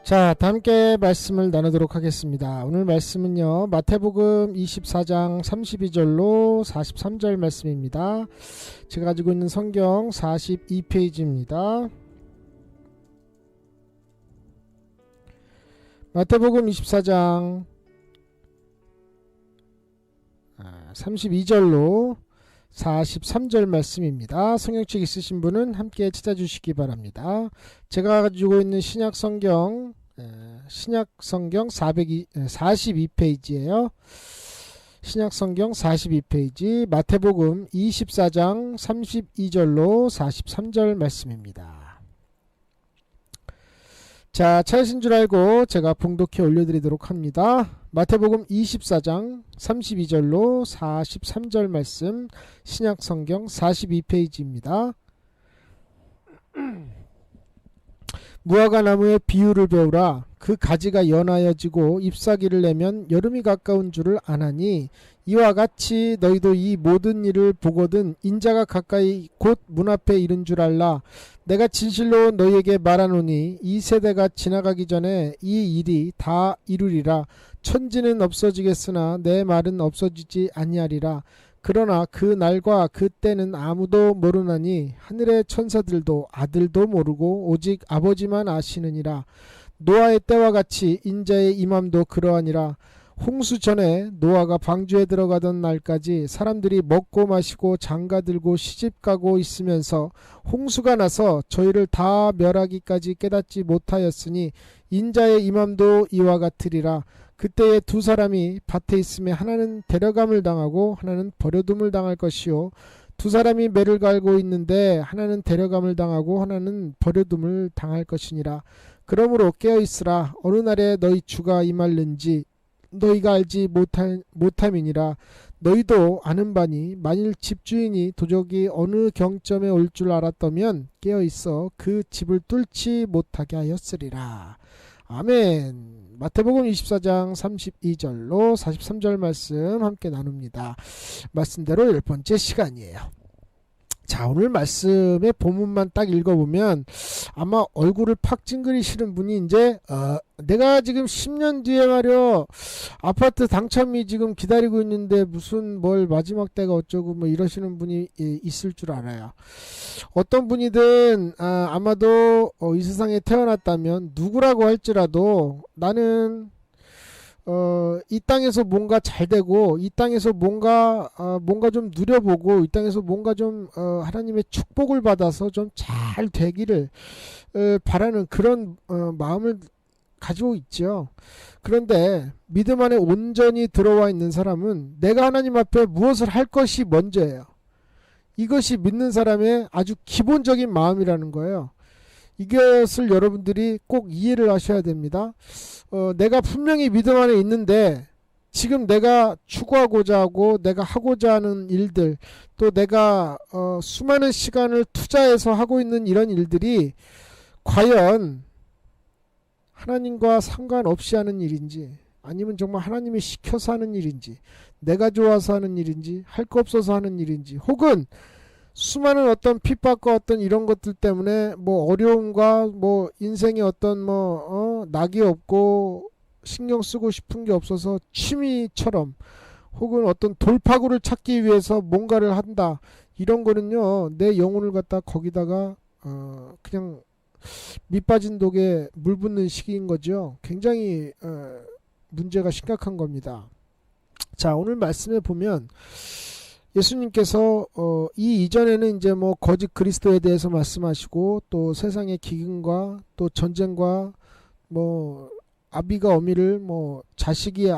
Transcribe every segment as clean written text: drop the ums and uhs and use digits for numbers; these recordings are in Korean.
자, 함께 말씀을 나누도록 하겠습니다. 오늘 말씀은요, 마태복음 24장 32절로 43절 말씀입니다. 제가 가지고 있는 성경 42페이지입니다. 마태복음 24장 32절로 43절 말씀입니다. 성경책 있으신 분은 함께 찾아주시기 바랍니다. 제가 가지고 있는 신약성경 42페이지예요. 신약성경 42페이지 마태복음 24장 32절로 43절 말씀입니다. 자, 찾으신 줄 알고 제가 봉독해 올려드리도록 합니다. 마태복음 24장 32절로 43절 말씀, 신약성경 42페이지입니다. 무화과 나무의 비유를 배우라. 그 가지가 연하여지고 잎사귀를 내면 여름이 가까운 줄을 아나니 이와 같이 너희도 이 모든 일을 보거든 인자가 가까이 곧 문 앞에 이른 줄 알라. 내가 진실로 너희에게 말하노니 이 세대가 지나가기 전에 이 일이 다 이루리라. 천지는 없어지겠으나 내 말은 없어지지 아니하리라. 그러나 그 날과 그 때는 아무도 모르나니 하늘의 천사들도 아들도 모르고 오직 아버지만 아시느니라. 노아의 때와 같이 인자의 임함도 그러하니라. 홍수 전에 노아가 방주에 들어가던 날까지 사람들이 먹고 마시고 장가들고 시집가고 있으면서 홍수가 나서 저희를 다 멸하기까지 깨닫지 못하였으니 인자의 임함도 이와 같으리라. 그때에 두 사람이 밭에 있음에 하나는 데려감을 당하고 하나는 버려둠을 당할 것이요 두 사람이 매를 갈고 있는데 하나는 데려감을 당하고 하나는 버려둠을 당할 것이니라. 그러므로 깨어있으라. 어느 날에 너희 주가 임할는지 너희가 알지 못함이니라. 너희도 아는 바니 만일 집주인이 도적이 어느 경점에 올 줄 알았다면 깨어있어 그 집을 뚫지 못하게 하였으리라. 아멘. 마태복음 24장 32절로 43절 말씀 함께 나눕니다. 말씀대로 10번째 시간이에요. 자, 오늘 말씀의 본문만 딱 읽어보면 아마 얼굴을 팍 찡그리시는 분이 이제 내가 지금 10년 뒤에 말이야 아파트 당첨이 지금 기다리고 있는데 무슨 뭘 마지막 때가 어쩌고 뭐 이러시는 분이 있을 줄 알아요. 어떤 분이든 아마도 이 세상에 태어났다면 누구라고 할지라도 나는 이 땅에서 뭔가 잘 되고 이 땅에서 뭔가 좀 누려보고 이 땅에서 뭔가 좀 하나님의 축복을 받아서 좀 잘 되기를 바라는 그런 마음을 가지고 있죠. 그런데 믿음 안에 온전히 들어와 있는 사람은 내가 하나님 앞에 무엇을 할 것이 먼저예요. 이것이 믿는 사람의 아주 기본적인 마음이라는 거예요. 이것을 여러분들이 꼭 이해를 하셔야 됩니다. 내가 분명히 믿음 안에 있는데 지금 내가 추구하고자 하고 내가 하고자 하는 일들 또 내가 수많은 시간을 투자해서 하고 있는 이런 일들이 과연 하나님과 상관없이 하는 일인지 아니면 정말 하나님이 시켜서 하는 일인지 내가 좋아서 하는 일인지 할 거 없어서 하는 일인지 혹은 수많은 어떤 핍박과 어떤 이런 것들 때문에 뭐 어려움과 뭐 인생에 어떤 낙이 없고 신경 쓰고 싶은 게 없어서 취미처럼 혹은 어떤 돌파구를 찾기 위해서 뭔가를 한다. 이런 거는요. 내 영혼을 갖다 거기다가 그냥 밑빠진 독에 물 붓는 시기인 거죠. 굉장히 문제가 심각한 겁니다. 자, 오늘 말씀에 보면 예수님께서 이 이전에는 이제 뭐 거짓 그리스도에 대해서 말씀하시고 또 세상의 기근과 또 전쟁과 뭐 아비가 어미를 뭐 자식이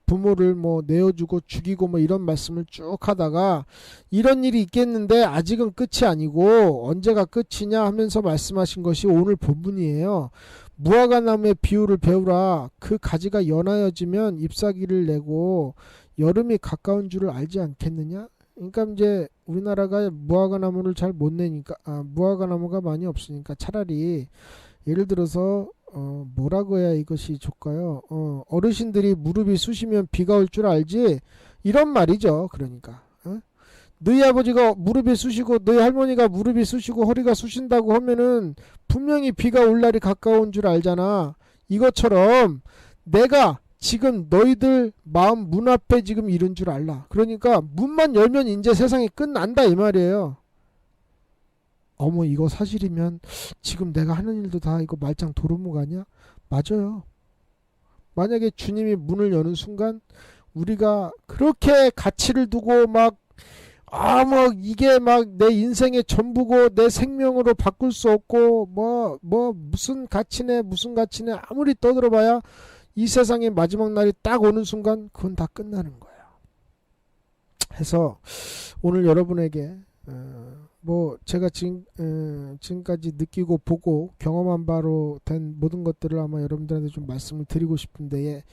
부모를 뭐 내어주고 죽이고 뭐 이런 말씀을 쭉 하다가 이런 일이 있겠는데 아직은 끝이 아니고 언제가 끝이냐 하면서 말씀하신 것이 오늘 본문이에요. 무화과 나무의 비유를 배우라. 그 가지가 연하여지면 잎사귀를 내고 여름이 가까운 줄을 알지 않겠느냐? 그러니까 이제 우리나라가 무화과 나무를 잘 못 내니까 무화과 나무가 많이 없으니까 차라리 예를 들어서 뭐라고 해야 이것이 좋을까요? 어르신들이 무릎이 쑤시면 비가 올 줄 알지? 이런 말이죠. 그러니까 너희 아버지가 무릎이 쑤시고 너희 할머니가 무릎이 쑤시고 허리가 쑤신다고 하면은 분명히 비가 올 날이 가까운 줄 알잖아. 이것처럼 내가 지금 너희들 마음 문 앞에 지금 이른 줄 알라. 그러니까 문만 열면 이제 세상이 끝난다 이 말이에요. 어머 이거 사실이면 지금 내가 하는 일도 다 이거 말짱 도루묵 아니야? 맞아요. 만약에 주님이 문을 여는 순간 우리가 그렇게 가치를 두고 막 뭐 이게 막 내 인생의 전부고 내 생명으로 바꿀 수 없고 무슨 가치네 아무리 떠들어봐야 이 세상의 마지막 날이 딱 오는 순간 그건 다 끝나는 거예요. 해서 오늘 여러분에게 제가 지금까지 느끼고 보고 경험한 바로 된 모든 것들을 아마 여러분들한테 좀 말씀을 드리고 싶은데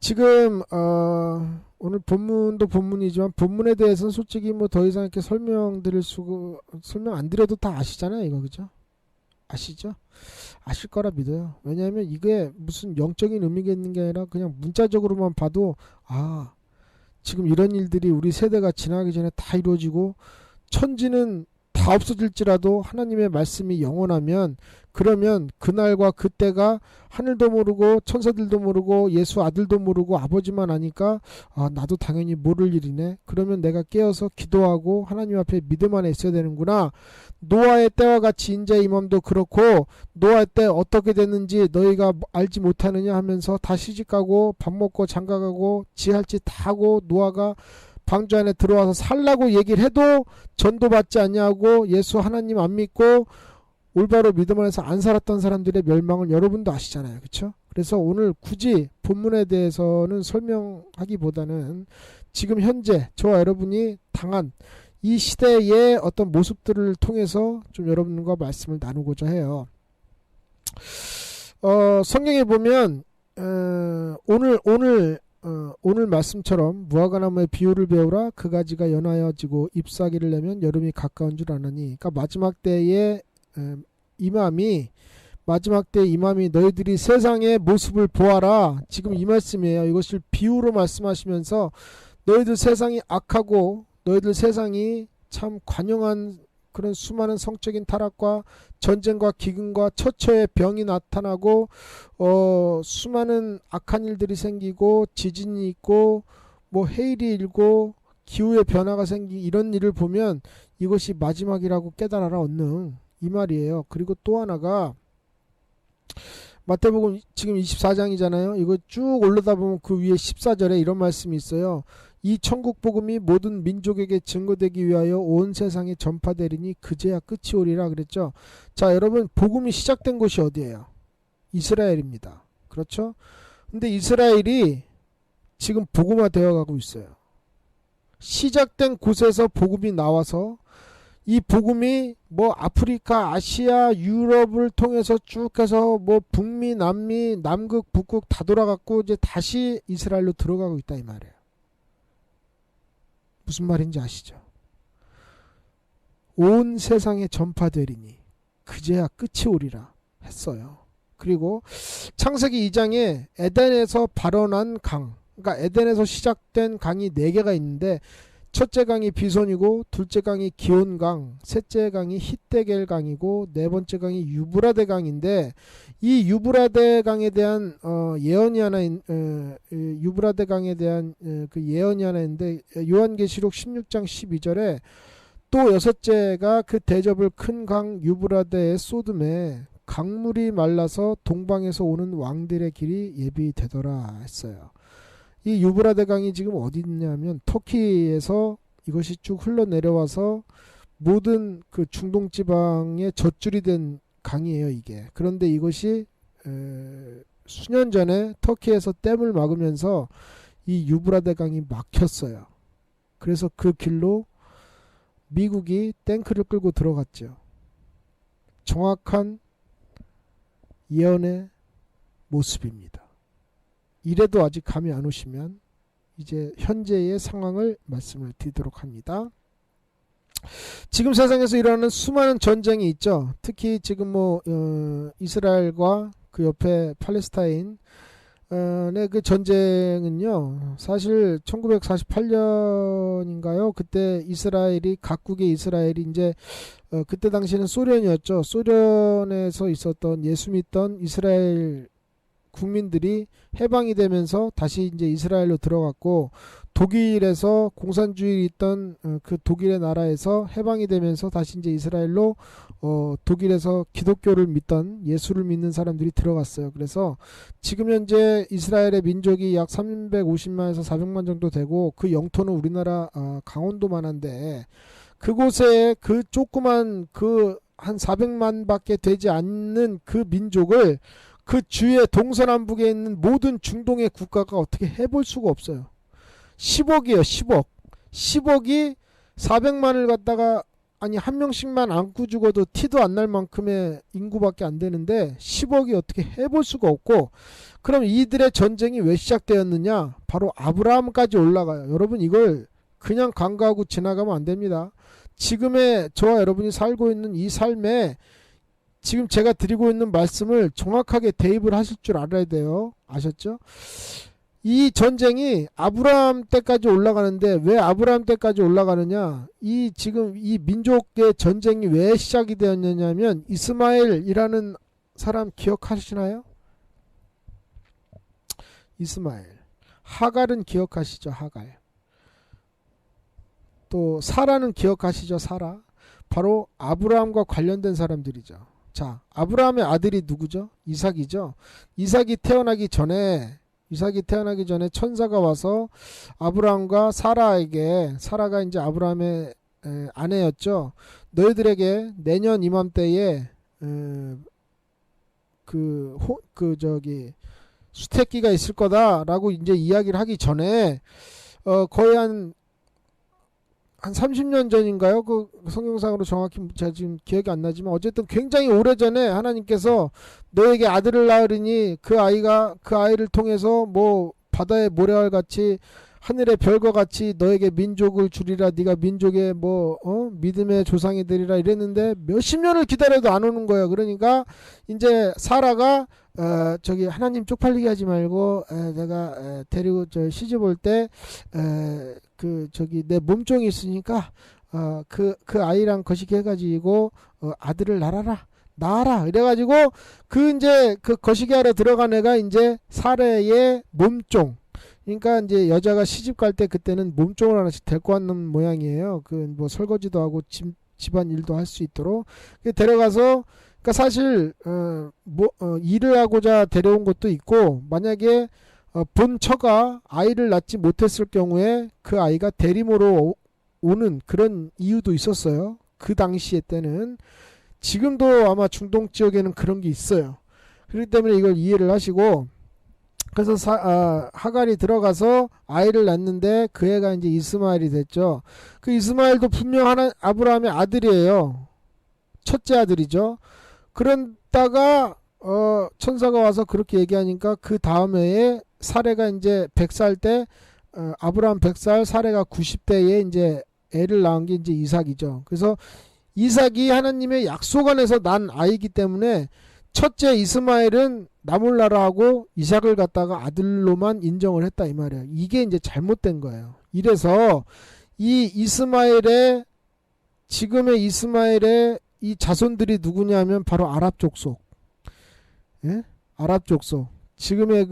지금 오늘 본문도 본문이지만 본문에 대해서는 솔직히 더 이상 이렇게 설명 안 드려도 다 아시잖아요 이거 그죠? 아시죠? 아실 거라 믿어요. 왜냐하면 이게 무슨 영적인 의미가 있는 게 아니라 그냥 문자적으로만 봐도 지금 이런 일들이 우리 세대가 지나기 전에 다 이루어지고 천지는 다 없어질지라도 하나님의 말씀이 영원하면 그러면 그날과 그때가 하늘도 모르고 천사들도 모르고 예수 아들도 모르고 아버지만 아니까 나도 당연히 모를 일이네. 그러면 내가 깨어서 기도하고 하나님 앞에 믿음 안에 있어야 되는구나. 노아의 때와 같이 인자 임함도 그렇고 노아의 때 어떻게 됐는지 너희가 알지 못하느냐 하면서 다 시집가고 밥 먹고 장가가고 지할 짓 다 하고 노아가 방주 안에 들어와서 살라고 얘기를 해도 전도받지 않냐고 예수 하나님 안 믿고 올바로 믿음 안에서 안 살았던 사람들의 멸망을 여러분도 아시잖아요. 그렇죠? 그래서 오늘 굳이 본문에 대해서는 설명하기보다는 지금 현재 저와 여러분이 당한 이 시대의 어떤 모습들을 통해서 좀 여러분과 말씀을 나누고자 해요. 성경에 보면 오늘 말씀처럼 무화과나무의 비유를 배우라. 그 가지가 연하여지고 잎사귀를 내면 여름이 가까운 줄 아나니. 그러니까 마지막 때의 임함이 너희들이 세상의 모습을 보아라. 지금 이 말씀이에요. 이것을 비유로 말씀하시면서 너희들 세상이 악하고 너희들 세상이 참 관영한 그런 수많은 성적인 타락과 전쟁과 기근과 처처의 병이 나타나고 수많은 악한 일들이 생기고 지진이 있고 해일이 일고 기후의 변화가 생기 이런 일을 보면 이것이 마지막이라고 깨달아라 얻는 이 말이에요. 그리고 또 하나가 마태복음 지금 24장이잖아요. 이거 쭉 올라다 보면 그 위에 14절에 이런 말씀이 있어요. 이 천국 복음이 모든 민족에게 증거되기 위하여 온 세상에 전파되리니 그제야 끝이 오리라 그랬죠. 자, 여러분 복음이 시작된 곳이 어디예요? 이스라엘입니다. 그렇죠? 근데 이스라엘이 지금 복음화 되어 가고 있어요. 시작된 곳에서 복음이 나와서 이 복음이 아프리카, 아시아, 유럽을 통해서 쭉 해서 북미, 남미, 남극, 북극 다 돌아갔고 이제 다시 이스라엘로 들어가고 있다 이 말이에요. 무슨 말인지 아시죠? 온 세상에 전파되리니 그제야 끝이 오리라 했어요. 그리고 창세기 2장에 에덴에서 발원한 강, 그러니까 에덴에서 시작된 강이 4개가 있는데 첫째 강이 비손이고 둘째 강이 기온강, 셋째 강이 히데겔 강이고 네 번째 강이 유브라데 강인데 이 유브라데 강에 대한 예언이 하나 유브라데 강에 대한 그 예언이 하나 있는데 요한계시록 16장 12절에 또 여섯째가 그 대접을 큰 강 유브라데의 소돔에 강물이 말라서 동방에서 오는 왕들의 길이 예비되더라 했어요. 이 유브라데 강이 지금 어디 있냐면 터키에서 이것이 쭉 흘러내려와서 모든 그 중동 지방의 젖줄이 된 강이에요 이게. 그런데 이것이 수년 전에 터키에서 댐을 막으면서 이 유브라데 강이 막혔어요. 그래서 그 길로 미국이 탱크를 끌고 들어갔죠. 정확한 예언의 모습입니다. 이래도 아직 감이 안 오시면 이제 현재의 상황을 말씀을 드리도록 합니다. 지금 세상에서 일어나는 수많은 전쟁이 있죠. 특히 지금 이스라엘과 그 옆에 팔레스타인의 그 전쟁은요. 사실 1948년인가요? 그때 이스라엘이 각국의 이스라엘이 이제 그때 당시에는 소련이었죠. 소련에서 있었던 예수 믿던 이스라엘 국민들이 해방이 되면서 다시 이제 이스라엘로 들어갔고, 독일에서 공산주의 있던 그 독일의 나라에서 해방이 되면서 다시 이제 이스라엘로 독일에서 기독교를 믿던 예수를 믿는 사람들이 들어갔어요. 그래서 지금 현재 이스라엘의 민족이 약 350만에서 400만 정도 되고, 그 영토는 우리나라 강원도만 한데, 그곳에 그 조그만 그 한 400만 밖에 되지 않는 그 민족을 그 주위에 동서남북에 있는 모든 중동의 국가가 어떻게 해볼 수가 없어요. 10억이에요. 10억. 10억이 400만을 갖다가, 아니 한 명씩만 안고 죽어도 티도 안 날 만큼의 인구밖에 안 되는데 10억이 어떻게 해볼 수가 없고, 그럼 이들의 전쟁이 왜 시작되었느냐? 바로 아브라함까지 올라가요. 여러분, 이걸 그냥 간과하고 지나가면 안 됩니다. 지금의 저와 여러분이 살고 있는 이 삶에 지금 제가 드리고 있는 말씀을 정확하게 대입을 하실 줄 알아야 돼요. 아셨죠? 이 전쟁이 아브라함 때까지 올라가는데, 왜 아브라함 때까지 올라가느냐? 이 지금 이 민족의 전쟁이 왜 시작이 되었느냐면, 이스마엘이라는 사람 기억하시나요? 이스마엘. 하갈은 기억하시죠? 하갈. 또 사라는 기억하시죠? 사라. 바로 아브라함과 관련된 사람들이죠. 자, 아브라함의 아들이 누구죠? 이삭이죠. 이삭이 태어나기 전에 천사가 와서 아브라함과 사라에게, 사라가 이제 아브라함의 아내였죠. 너희들에게 내년 이맘때에 수태기가 있을 거다라고 이제 이야기를 하기 전에 거의 한 30년 전인가요? 그 성경상으로 정확히 제가 지금 기억이 안 나지만, 어쨌든 굉장히 오래전에 하나님께서 너에게 아들을 낳으리니 그 아이를 통해서 뭐 바다의 모래알 같이 하늘의 별과 같이 너에게 민족을 주리라, 네가 민족의 믿음의 조상이 되리라 이랬는데, 몇십 년을 기다려도 안 오는 거예요. 그러니까 이제 사라가 하나님 쪽팔리게 하지 말고 내가 데리고 시집 올 때 내 몸종이 있으니까 그 아이랑 거시기 해가지고 아들을 낳아라 이래가지고 이제 그 거시기하러 들어간 애가 이제 사례의 몸종. 그러니까 이제 여자가 시집 갈 때 그때는 몸종을 하나씩 데리고 왔는 모양이에요. 뭐 설거지도 하고 집안 일도 할 수 있도록 데려가서, 그러니까 사실 일을 하고자 데려온 것도 있고, 만약에 본 처가 아이를 낳지 못했을 경우에 그 아이가 대리모로 오는 그런 이유도 있었어요. 그 당시에 때는. 지금도 아마 중동 지역에는 그런 게 있어요. 그렇기 때문에 이걸 이해를 하시고, 그래서 하갈이 들어가서 아이를 낳는데 그 애가 이제 이스마엘이 됐죠. 그 이스마엘도 분명 아브라함의 아들이에요. 첫째 아들이죠. 그러다가 천사가 와서 그렇게 얘기하니까 그 다음 해에 사례가 이제 100살 때, 아브라함 100살, 사례가 90대에 이제 애를 낳은 게 이제 이삭이죠. 그래서 이삭이 하나님의 약속 안에서 난 아이기 때문에 첫째 이스마엘은 나 몰라라 하고 이삭을 갖다가 아들로만 인정을 했다 이 말이에요. 이게 이제 잘못된 거예요. 이래서 지금의 이스마엘의 이 자손들이 누구냐면 바로 아랍 족속. 예? 아랍 족속. 지금의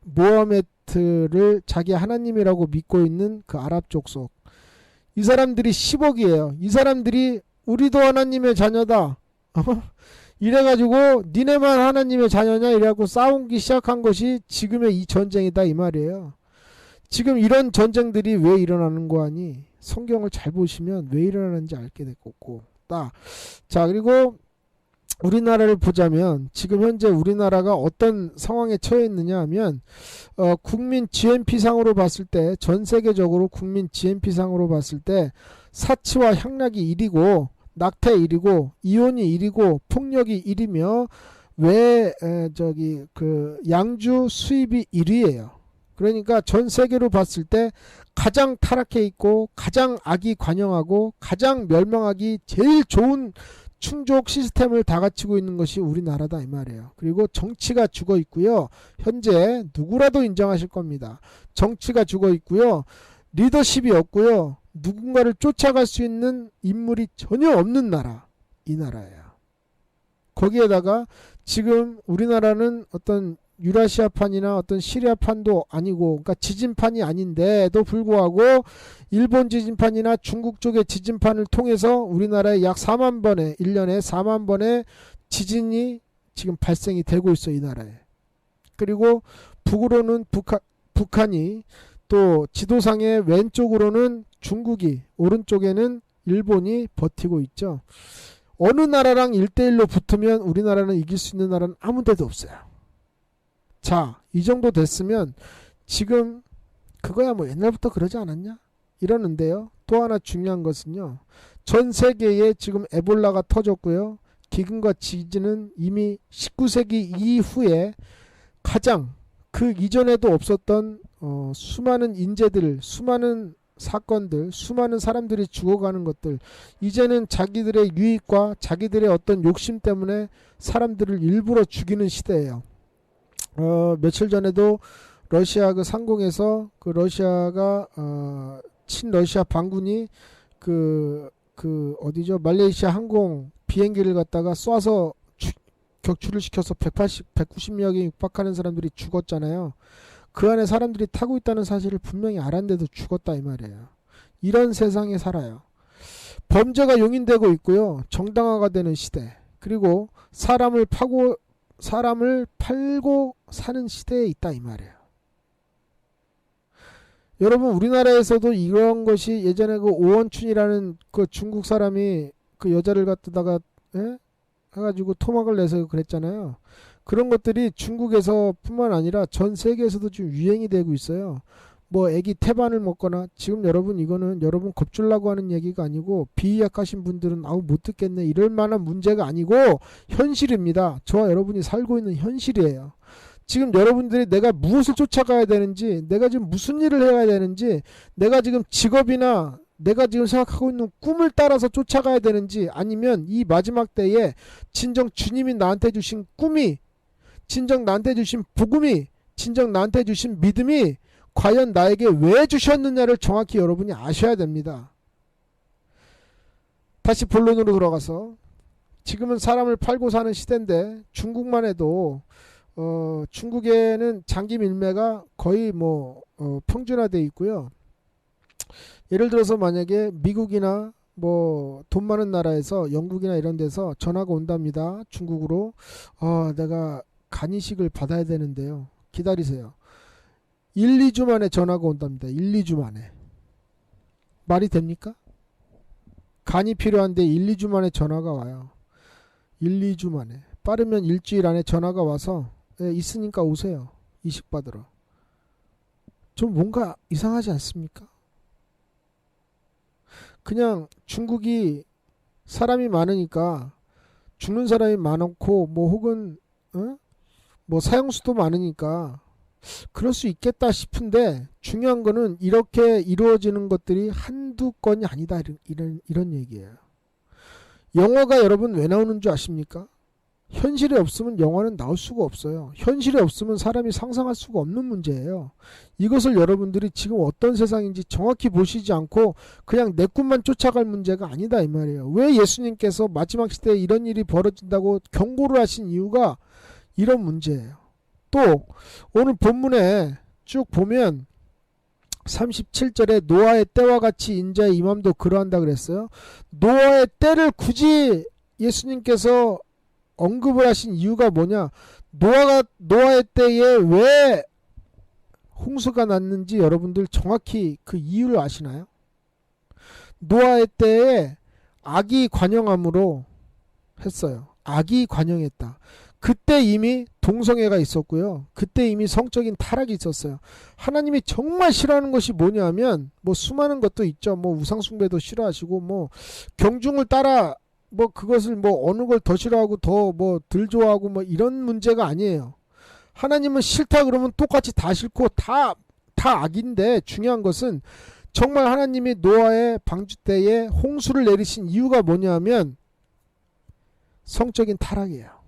모하메트를 자기 하나님이라고 믿고 있는 그 아랍 족속. 이 사람들이 10억이에요. 이 사람들이 우리도 하나님의 자녀다. 이래가지고 니네만 하나님의 자녀냐 이래갖고 싸우기 시작한 것이 지금의 이 전쟁이다 이 말이에요. 지금 이런 전쟁들이 왜 일어나는 거 아니? 성경을 잘 보시면 왜 일어나는지 알게 됐고. 자, 그리고 우리나라를 보자면 지금 현재 우리나라가 어떤 상황에 처해 있느냐 하면, 국민 GNP상으로 봤을 때, 전 세계적으로 국민 GNP상으로 봤을 때 사치와 향락이 1위고 낙태 1위고 이혼이 1위고 폭력이 1위며 양주 수입이 1위예요. 그러니까 전 세계로 봤을 때 가장 타락해 있고 가장 악이 관영하고 가장 멸망하기 제일 좋은 충족 시스템을 다 갖추고 있는 것이 우리나라다 이 말이에요. 그리고 정치가 죽어 있고요. 현재 누구라도 인정하실 겁니다. 정치가 죽어 있고요. 리더십이 없고요. 누군가를 쫓아갈 수 있는 인물이 전혀 없는 나라, 이 나라예요. 거기에다가 지금 우리나라는 어떤 유라시아판이나 어떤 시리아판도 아니고, 그러니까 지진판이 아닌데도 불구하고 일본 지진판이나 중국 쪽의 지진판을 통해서 우리나라에 약 4만 번의 1년에 4만 번의 지진이 지금 발생이 되고 있어, 이 나라에. 그리고 북으로는 북한이, 또 지도상의 왼쪽으로는 중국이, 오른쪽에는 일본이 버티고 있죠. 어느 나라랑 1대1로 붙으면 우리나라는 이길 수 있는 나라는 아무 데도 없어요. 자, 이 정도 됐으면 지금 그거야 뭐 옛날부터 그러지 않았냐? 이러는데요. 또 하나 중요한 것은요. 전 세계에 지금 에볼라가 터졌고요. 기근과 지진은 이미 19세기 이후에 가장 그 이전에도 없었던 수많은 인재들, 수많은 사건들, 수많은 사람들이 죽어가는 것들, 이제는 자기들의 유익과 자기들의 어떤 욕심 때문에 사람들을 일부러 죽이는 시대예요. 며칠 전에도 러시아 그 상공에서 그 러시아가 친러시아 반군이 그 어디죠? 말레이시아 항공 비행기를 갖다가 쏴서 격추를 시켜서 190명에 육박하는 사람들이 죽었잖아요. 그 안에 사람들이 타고 있다는 사실을 분명히 알았는데도 죽었다 이 말이에요. 이런 세상에 살아요. 범죄가 용인되고 있고요. 정당화가 되는 시대. 그리고 사람을 팔고 사는 시대에 있다 이 말이에요. 여러분, 우리나라에서도 이런 것이 예전에 그 오원춘이라는 그 중국 사람이 그 여자를 갖다가 해가지고 토막을 내서 그랬잖아요. 그런 것들이 중국에서 뿐만 아니라 전 세계에서도 지금 유행이 되고 있어요. 뭐 애기 태반을 먹거나, 지금 여러분 이거는 여러분 겁주려고 하는 얘기가 아니고, 비약하신 분들은 아우 못 듣겠네 이럴 만한 문제가 아니고 현실입니다. 저와 여러분이 살고 있는 현실이에요. 지금 여러분들이 내가 무엇을 쫓아가야 되는지, 내가 지금 무슨 일을 해야 되는지, 내가 지금 직업이나 내가 지금 생각하고 있는 꿈을 따라서 쫓아가야 되는지, 아니면 이 마지막 때에 진정 주님이 나한테 주신 꿈이, 진정 나한테 주신 복음이, 진정 나한테 주신 믿음이 과연 나에게 왜 주셨느냐를 정확히 여러분이 아셔야 됩니다. 다시 본론으로 돌아가서, 지금은 사람을 팔고 사는 시대인데 중국만 해도 중국에는 장기 밀매가 거의 평준화되어 있고요. 예를 들어서 만약에 미국이나 뭐 돈 많은 나라에서, 영국이나 이런 데서 전화가 온답니다. 중국으로. 내가 간이식을 받아야 되는데요. 기다리세요. 1, 2주 만에 전화가 온답니다. 1, 2주 만에. 말이 됩니까? 간이 필요한데 1, 2주 만에 전화가 와요. 1, 2주 만에. 빠르면 일주일 안에 전화가 와서 있으니까 오세요. 이식 받으러. 좀 뭔가 이상하지 않습니까? 그냥 중국이 사람이 많으니까, 죽는 사람이 많고 혹은 사형수도 많으니까 그럴 수 있겠다 싶은데, 중요한 거는 이렇게 이루어지는 것들이 한두 건이 아니다, 이런 얘기예요. 영화가 여러분 왜 나오는 줄 아십니까? 현실에 없으면 영화는 나올 수가 없어요. 현실에 없으면 사람이 상상할 수가 없는 문제예요. 이것을 여러분들이 지금 어떤 세상인지 정확히 보시지 않고 그냥 내 꿈만 쫓아갈 문제가 아니다 이 말이에요. 왜 예수님께서 마지막 시대에 이런 일이 벌어진다고 경고를 하신 이유가 이런 문제예요. 또 오늘 본문에 쭉 보면 37절에 노아의 때와 같이 인자의 임함도 그러한다 그랬어요. 노아의 때를 굳이 예수님께서 언급을 하신 이유가 뭐냐? 노아의 때에 왜 홍수가 났는지 여러분들 정확히 그 이유를 아시나요? 노아의 때에 악이 관영함으로 했어요. 악이 관영했다. 그때 이미 동성애가 있었고요. 그때 이미 성적인 타락이 있었어요. 하나님이 정말 싫어하는 것이 뭐냐면, 수많은 것도 있죠. 우상숭배도 싫어하시고, 경중을 따라 그것을 어느 걸 더 싫어하고 더 덜 좋아하고 이런 문제가 아니에요. 하나님은 싫다 그러면 똑같이 다 싫고 다 악인데, 중요한 것은 정말 하나님이 노아의 방주 때에 홍수를 내리신 이유가 뭐냐면 성적인 타락이에요.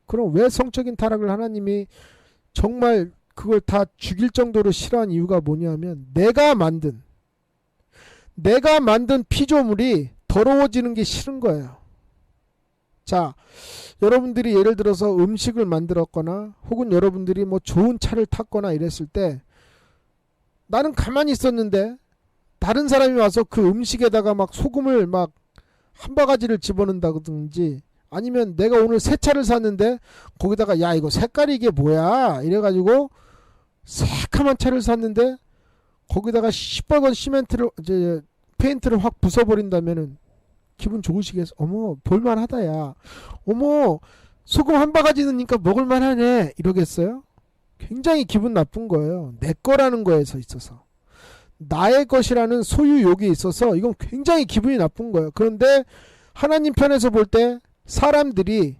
그럼 왜 성적인 타락을 하나님이 정말 그걸 다 죽일 정도로 싫어한 이유가 뭐냐면, 내가 만든 피조물이 더러워지는 게 싫은 거예요. 자, 여러분들이 예를 들어서 음식을 만들었거나 혹은 여러분들이 뭐 좋은 차를 탔거나 이랬을 때 나는 가만히 있었는데 다른 사람이 와서 그 음식에다가 막 소금을 막 한 바가지를 집어넣는다든지, 아니면 내가 오늘 새 차를 샀는데 거기다가 야 이거 색깔이 이게 뭐야 이래가지고 새카만 차를 샀는데 거기다가 시뻘건 시멘트를 이제 페인트를 확 부숴버린다면은 기분 좋으시겠어? 어머 볼만하다 야, 어머 소금 한 바가지 넣으니까 먹을만하네 이러겠어요? 굉장히 기분 나쁜 거예요. 내 거라는 거에서 있어서, 나의 것이라는 소유욕이 있어서 이건 굉장히 기분이 나쁜 거예요. 그런데 하나님 편에서 볼 때 사람들이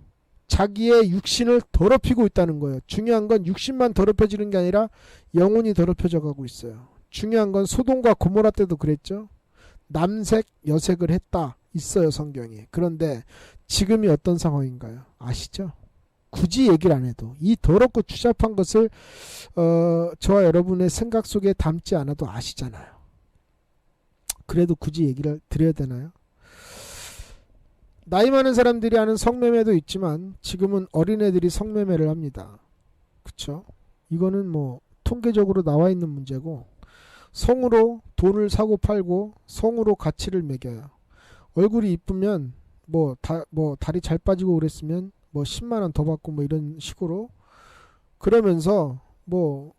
자기의 육신을 더럽히고 있다는 거예요. 중요한 건 육신만 더럽혀지는 게 아니라 영혼이 더럽혀져 가고 있어요. 중요한 건 소돔과 고모라 때도 그랬죠. 남색 여색을 했다 있어요 성경에. 그런데 지금이 어떤 상황인가요? 아시죠? 굳이 얘기를 안 해도 이 더럽고 추잡한 것을 저와 여러분의 생각 속에 담지 않아도 아시잖아요. 그래도 굳이 얘기를 드려야 되나요? 나이 많은 사람들이 하는 성매매도 있지만 지금은 어린애들이 성매매를 합니다. 그쵸? 이거는 뭐 통계적으로 나와 있는 문제고, 성으로 돈을 사고 팔고 성으로 가치를 매겨요. 얼굴이 이쁘면 뭐 다리 잘 빠지고 그랬으면 뭐 10만원 더 받고 뭐 이런 식으로, 그러면서 뭐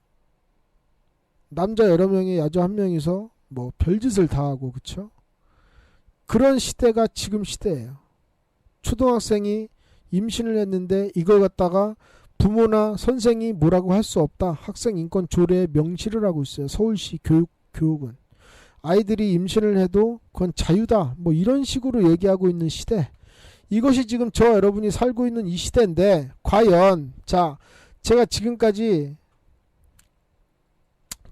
남자 여러 명의 여자 한 명이서 뭐 별짓을 다 하고, 그쵸? 그런 시대가 지금 시대예요. 초등학생이 임신을 했는데 이걸 갖다가 부모나 선생이 뭐라고 할 수 없다, 학생인권 조례에 명시를 하고 있어요. 서울시 교육은 아이들이 임신을 해도 그건 자유다 뭐 이런 식으로 얘기하고 있는 시대. 이것이 지금 저와 여러분이 살고 있는 이 시대인데, 과연 자 제가 지금까지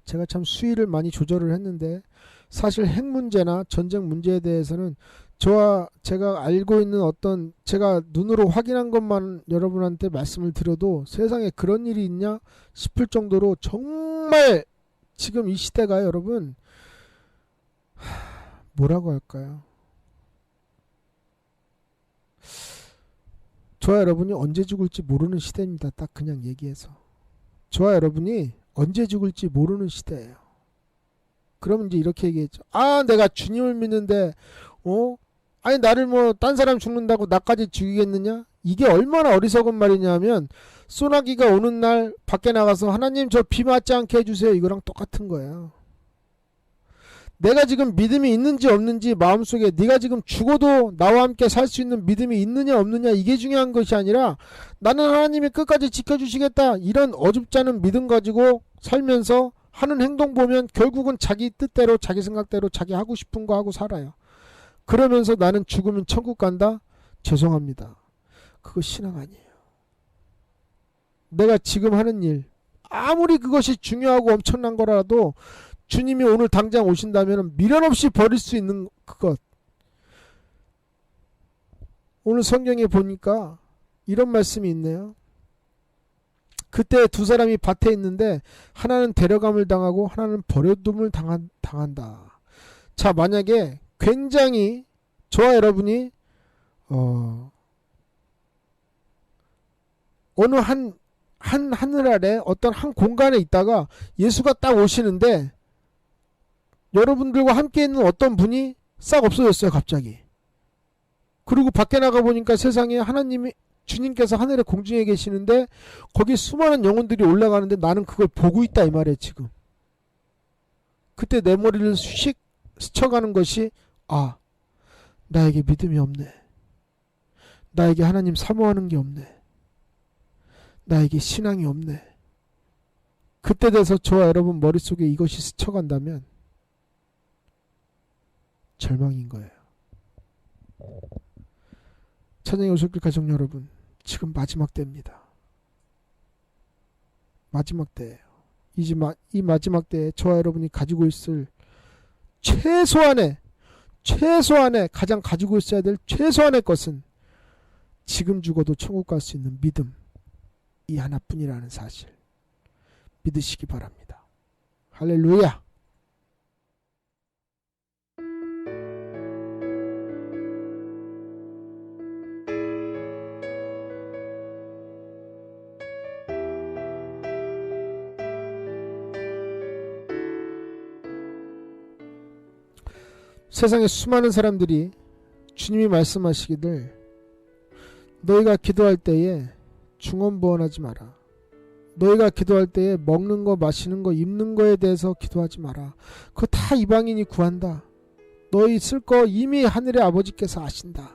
제가 참 수위를 많이 조절을 했는데, 사실 핵 문제나 전쟁 문제에 대해서는 제가 알고 있는 어떤 제가 눈으로 확인한 것만 여러분한테 말씀을 드려도 세상에 그런 일이 있냐 싶을 정도로 정말 지금 이 시대가 여러분 뭐라고 할까요? 저와 여러분이 언제 죽을지 모르는 시대입니다. 딱 그냥 얘기해서 저와 여러분이 언제 죽을지 모르는 시대예요. 그러면 이제 이렇게 얘기했죠. 아 내가 주님을 믿는데 아니 나를 뭐 딴 사람 죽는다고 나까지 죽이겠느냐? 이게 얼마나 어리석은 말이냐면, 소나기가 오는 날 밖에 나가서 하나님 저 비 맞지 않게 해주세요 이거랑 똑같은 거예요. 내가 지금 믿음이 있는지 없는지, 마음속에 네가 지금 죽어도 나와 함께 살 수 있는 믿음이 있느냐 없느냐 이게 중요한 것이 아니라, 나는 하나님이 끝까지 지켜주시겠다 이런 어줍지 않은 믿음 가지고 살면서 하는 행동 보면 결국은 자기 뜻대로 자기 생각대로 자기 하고 싶은 거 하고 살아요. 그러면서 나는 죽으면 천국 간다? 죄송합니다. 그거 신앙 아니에요. 내가 지금 하는 일 아무리 그것이 중요하고 엄청난 거라도 주님이 오늘 당장 오신다면 미련 없이 버릴 수 있는 그것. 오늘 성경에 보니까 이런 말씀이 있네요. 그때 두 사람이 밭에 있는데 하나는 데려감을 당하고 하나는 버려둠을 당한다. 자, 만약에 굉장히 저와 여러분이 어느 한 하늘 아래 어떤 한 공간에 있다가 예수가 딱 오시는데 여러분들과 함께 있는 어떤 분이 싹 없어졌어요 갑자기. 그리고 밖에 나가 보니까 세상에 하나님이, 주님께서 하늘에 공중에 계시는데 거기 수많은 영혼들이 올라가는데 나는 그걸 보고 있다 이 말이에요 지금. 그때 내 머리를 휙 스쳐가는 것이, 아 나에게 믿음이 없네, 나에게 하나님 사모하는 게 없네, 나에게 신앙이 없네. 그때 돼서 저와 여러분 머릿속에 이것이 스쳐간다면 절망인 거예요. 찬양의 오솔길 가족 여러분, 지금 마지막 때입니다. 마지막 때예요. 이 마지막 때에 저와 여러분이 가지고 있을 최소한의 가장 가지고 있어야 될 최소한의 것은 지금 죽어도 천국 갈 수 있는 믿음, 이 하나뿐이라는 사실 믿으시기 바랍니다. 할렐루야. 세상에 수많은 사람들이 주님이 말씀하시기를 너희가 기도할 때에 중언부언하지 마라. 너희가 기도할 때에 먹는 거 마시는 거 입는 거에 대해서 기도하지 마라. 그거 다 이방인이 구한다. 너희 쓸 거 이미 하늘의 아버지께서 아신다.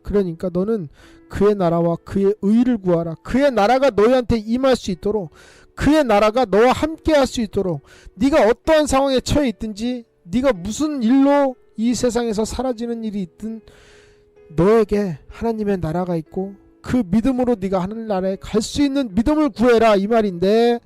그러니까 너는 그의 나라와 그의 의를 구하라. 그의 나라가 너희한테 임할 수 있도록, 그의 나라가 너와 함께 할 수 있도록, 네가 어떠한 상황에 처해 있든지, 네가 무슨 일로 이 세상에서 사라지는 일이 있든 너에게 하나님의 나라가 있고 그 믿음으로 네가 하늘나라에 갈 수 있는 믿음을 구해라, 이 말인데,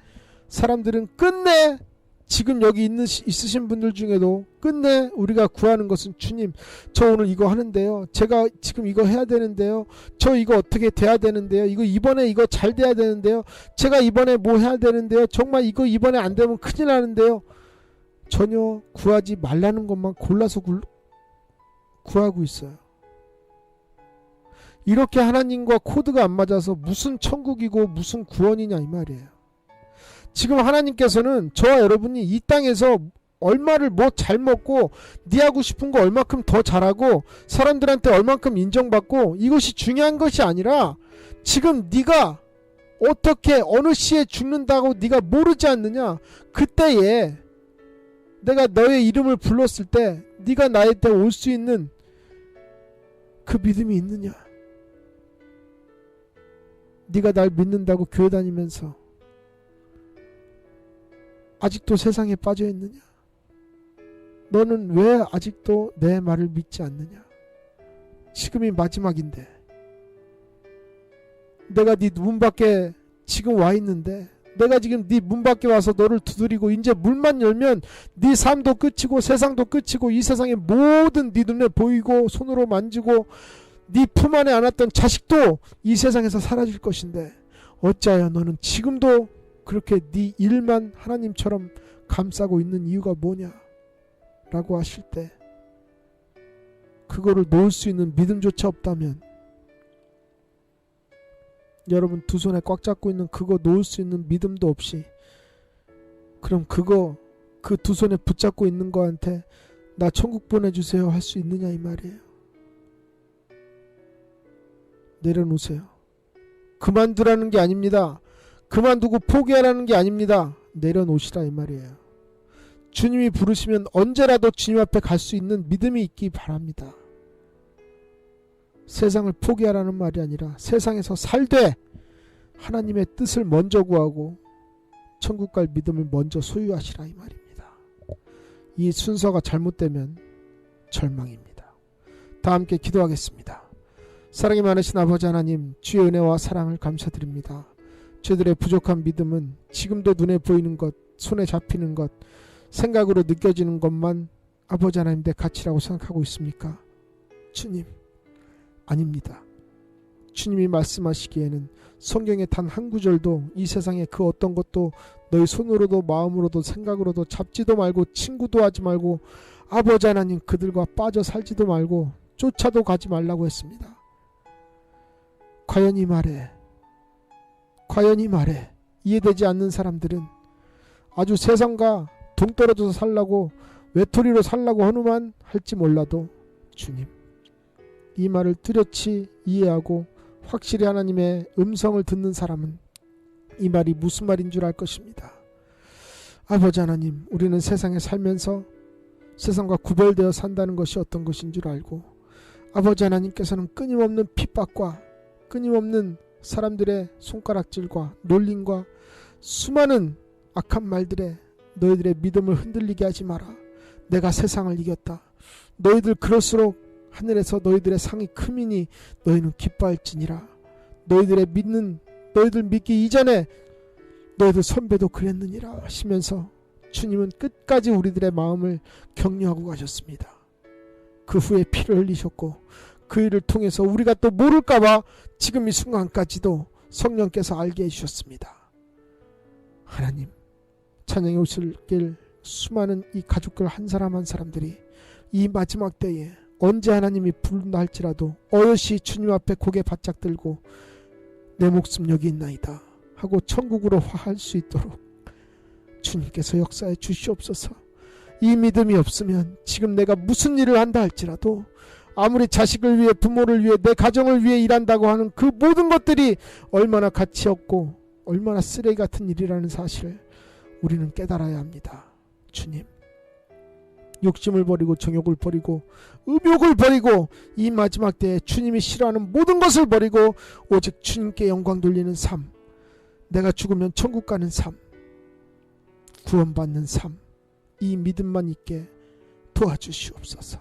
사람들은 끝내 지금 여기 있으신 분들 중에도 끝내 우리가 구하는 것은 주님, 저 오늘 이거 하는데요, 제가 지금 이거 해야 되는데요, 저 이거 어떻게 돼야 되는데요, 이번에 이거 잘 돼야 되는데요, 제가 이번에 뭐 해야 되는데요, 정말 이거 이번에 안 되면 큰일 나는데요. 전혀 구하지 말라는 것만 골라서 구하고 있어요. 이렇게 하나님과 코드가 안 맞아서 무슨 천국이고 무슨 구원이냐 이 말이에요. 지금 하나님께서는 저와 여러분이 이 땅에서 얼마를 뭐 잘 먹고 네 하고 싶은 거 얼마큼 더 잘하고 사람들한테 얼마큼 인정받고 이것이 중요한 것이 아니라 지금 네가 어떻게 어느 시에 죽는다고 네가 모르지 않느냐. 그때에 내가 너의 이름을 불렀을 때 네가 나한테 올 수 있는 그 믿음이 있느냐. 네가 날 믿는다고 교회 다니면서 아직도 세상에 빠져 있느냐? 너는 왜 아직도 내 말을 믿지 않느냐? 지금이 마지막인데, 내가 네 문 밖에 지금 와 있는데, 내가 지금 네 문 밖에 와서 너를 두드리고 이제 문만 열면 네 삶도 끝이고 세상도 끝이고 이 세상의 모든 네 눈에 보이고 손으로 만지고 네 품 안에 안았던 자식도 이 세상에서 사라질 것인데 어찌하여 너는 지금도 그렇게 네 일만 하나님처럼 감싸고 있는 이유가 뭐냐? 라고 하실 때 그거를 놓을 수 있는 믿음조차 없다면, 여러분 두 손에 꽉 잡고 있는 그거 놓을 수 있는 믿음도 없이, 그럼 그 두 손에 붙잡고 있는 거한테 나 천국 보내주세요 할 수 있느냐 이 말이에요. 내려놓으세요. 그만두라는 게 아닙니다. 그만두고 포기하라는 게 아닙니다. 내려놓으시라 이 말이에요. 주님이 부르시면 언제라도 주님 앞에 갈 수 있는 믿음이 있기 바랍니다. 세상을 포기하라는 말이 아니라 세상에서 살되 하나님의 뜻을 먼저 구하고 천국 갈 믿음을 먼저 소유하시라 이 말입니다. 이 순서가 잘못되면 절망입니다. 다 함께 기도하겠습니다. 사랑이 많으신 아버지 하나님, 주의 은혜와 사랑을 감사드립니다. 저희들의 부족한 믿음은 지금도 눈에 보이는 것, 손에 잡히는 것, 생각으로 느껴지는 것만 아버지 하나님의 가치라고 생각하고 있습니까? 주님, 아닙니다. 주님이 말씀하시기에는 성경의 단 한 구절도 이 세상에 그 어떤 것도 너희 손으로도 마음으로도 생각으로도 잡지도 말고 친구도 하지 말고 아버지 하나님 그들과 빠져 살지도 말고 쫓아도 가지 말라고 했습니다. 과연 이 말에 이해되지 않는 사람들은 아주 세상과 동떨어져서 살라고 외톨이로 살라고 하nu만 할지 몰라도, 주님, 이 말을 뚜렷이 이해하고 확실히 하나님의 음성을 듣는 사람은 이 말이 무슨 말인 줄 알 것입니다. 아버지 하나님, 우리는 세상에 살면서 세상과 구별되어 산다는 것이 어떤 것인 줄 알고, 아버지 하나님께서는 끊임없는 핍박과 끊임없는 사람들의 손가락질과 놀림과 수많은 악한 말들에 너희들의 믿음을 흔들리게 하지 마라. 내가 세상을 이겼다. 너희들 그럴수록 하늘에서 너희들의 상이 크미니 너희는 기뻐할지니라. 너희들 믿기 이전에 너희들 선배도 그랬느니라 하시면서 주님은 끝까지 우리들의 마음을 격려하고 가셨습니다. 그 후에 피를 흘리셨고 그 일을 통해서 우리가 또 모를까봐 지금 이 순간까지도 성령께서 알게 해주셨습니다. 하나님, 찬양에 오실 길 수많은 이 가족들 한 사람 한 사람들이 이 마지막 때에 언제 하나님이 부른다 할지라도 어여시 주님 앞에 고개 바짝 들고 내 목숨 여기 있나이다 하고 천국으로 화할 수 있도록 주님께서 역사해 주시옵소서. 이 믿음이 없으면 지금 내가 무슨 일을 한다 할지라도, 아무리 자식을 위해, 부모를 위해, 내 가정을 위해 일한다고 하는 그 모든 것들이 얼마나 가치 없고 얼마나 쓰레기 같은 일이라는 사실을 우리는 깨달아야 합니다. 주님, 욕심을 버리고 정욕을 버리고 음욕을 버리고 이 마지막 때에 주님이 싫어하는 모든 것을 버리고 오직 주님께 영광 돌리는 삶, 내가 죽으면 천국 가는 삶, 구원받는 삶, 이 믿음만 있게 도와주시옵소서.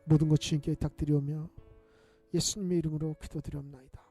모든 것 주님께 부탁드리오며 예수님의 이름으로 기도드리옵나이다.